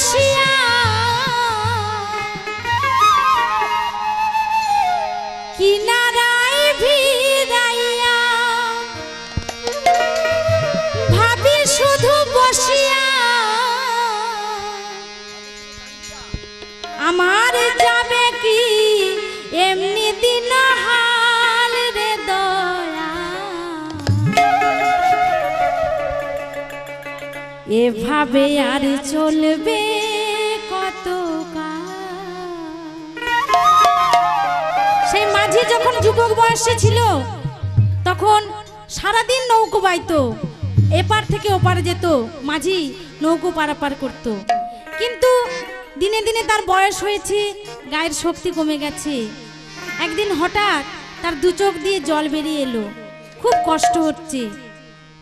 বসিয়া কিনারায় ভিড়াইয়া ভাবি শুধু বসিয়া আমার যাবে কি এমনি দিন হাল রে দয়া এভাবে আর চলবে কত সেই মাঝি যখন যুবক বয়সে ছিল তখন সারাদিন নৌকো বাইতো এপার থেকে ওপারে যেত মাঝি নৌকো পারাপার করত কিন্তু দিনে দিনে তার বয়স হয়েছে গায়ের শক্তি কমে গেছে একদিন হঠাৎ তার দু চোখ দিয়ে জল বেরিয়ে এলো খুব কষ্ট হচ্ছে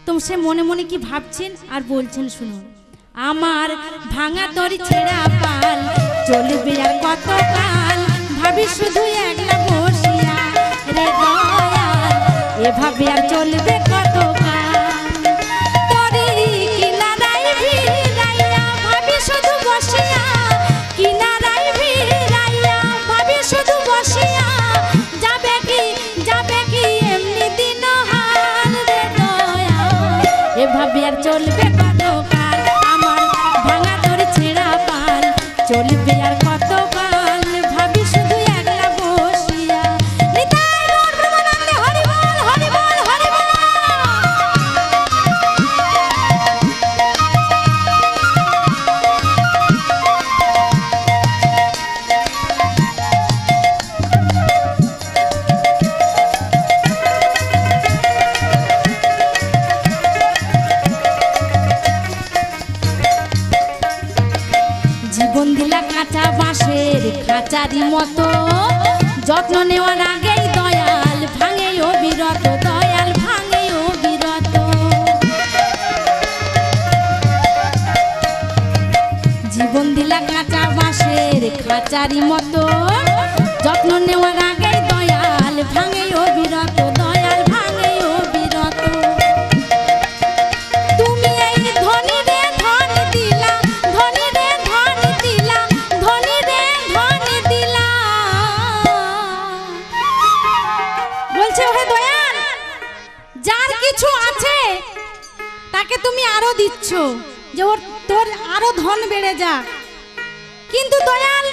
তো সে মনে মনে কি ভাবছেন আর বলছেন শুনুন আমার ভাঙা তরি ছেঁড়া পাল চলবে আর কত কাল ভাবি শুধু একলা বসিয়া রে দয়াল এভাবে আর চলবে কত কাল তরি কিনারায় ভিড়াইয়া ভাবি শুধু বসিয়া কিনারায় ভিড়াইয়া ভাবি শুধু বসিয়া যাবে কি এমনি দিন হাল রে দয়াল এভাবে আর চলবে কত কাল আমার ভাঙা তরি ছেঁড়া পাল চলবে আর কত কাল ভাবি শুধু একলা বসিয়া নিতাই গৌর প্রেমানন্দে হরি বল হরি বল হরি বল জীবন দিলা কাঁচা বাঁশের খাঁচারি মতো যত্ন নেওয়ার আগেই দয়াল ভাঙে অবিরত দয়াল ভাঙে অবিরত জীবন দিলা কাঁচা বাঁশের খাঁচারি মতো যত্ন নেওয়ার আগেই দয়াল ভাঙে অবিরত দয়াল ভাঙে অবিরত তুমি এই ধনী রে ধন দিলা ধনী রে ধন দিলা ধনী রে ধন দিলা বলছে ওহে দয়াল যার কিছু আছে তাকে তুমি আরো দিচ্ছ যে ওর তোর আরো ধন বেড়ে যাক কিন্তু দয়াল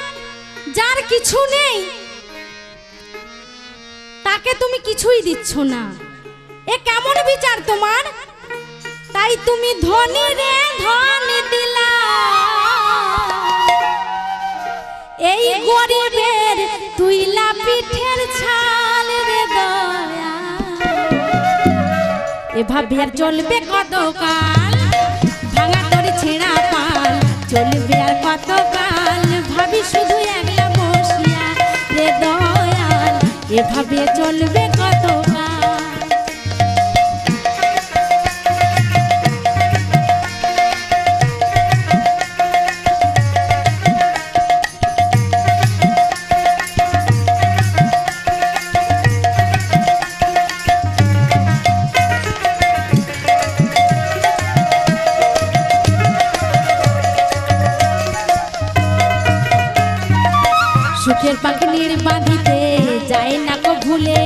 যার কিছু নেই তাকে তুমি কিছুই দিচ্ছ না এ কেমন বিচার তোমার তাই তুমি ধনী রে ধন দিলা এই গরিবের তুইলা পিঠের ছাল রে দয়া এভাবে আর চলবে কত কাল ভাঙা তরি ছেঁড়া পাল চলবে আর কত কাল ভাবি শুধু একলা বসিয়া রে দয়াল এভাবে চলবে কত কাল সুখের পাখির বাঁধিতে যায় না কো ভুলে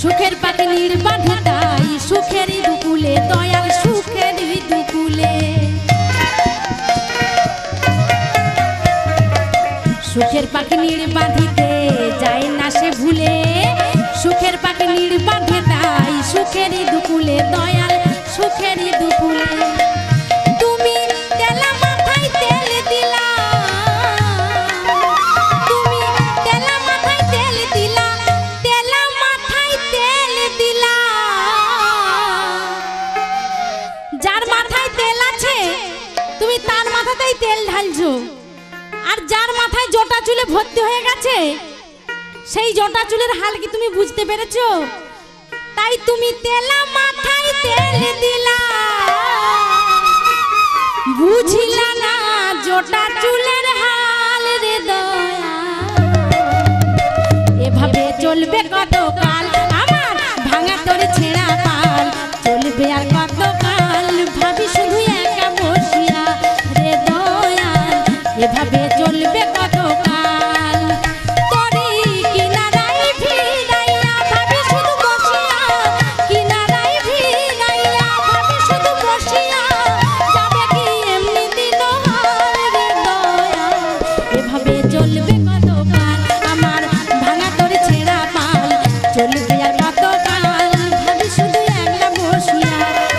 সুখের পাখির বাঁধিতাই সুখের দুকুলে দয়াল সুখের দুকুলে সুখের পাখির বাঁধিতে যায় না সে ভুলে সুখের পাখির বাঁধিতাই সুখের দুকুলে দয়াল সুখের দুকুলে তুমি তেলা মাথায় তেল দিলা তেল ঢালছো আর যার মাথায় জটা চুলে ভর্তি হয়ে গেছে সেই জটা চুলের হাল কি তুমি বুঝতে পেরেছো তাই তুমি তেলা মাথায় তেল দিলা বুঝিলা না জটা চুলের হাল রে দয়া এভাবে চলবে কত কাল আমার ভাঙা তরি ছেঁড়া পাল চলবে আর কত কাল ভাবি শুধু একা বসিয়া রে দয়াল এভাবে চলবে কতকাল তরি কিনারায় ভিড়াইয়া ভাবি শুধু বসিয়া কিনারায় ভিড়াইয়া ভাবি শুধু বসিয়া যাবে কি এমনি দিন হার রে দয়া এভাবে চলবে কতকাল আমার ভাঙা তোর ছেঁড়া পাল চলবে আর কতকাল ভাবি শুধু একলা বসিয়া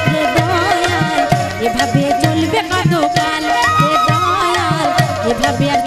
রে দয়া এভাবে চলবে কতকাল রে দয়াল এভাবে আর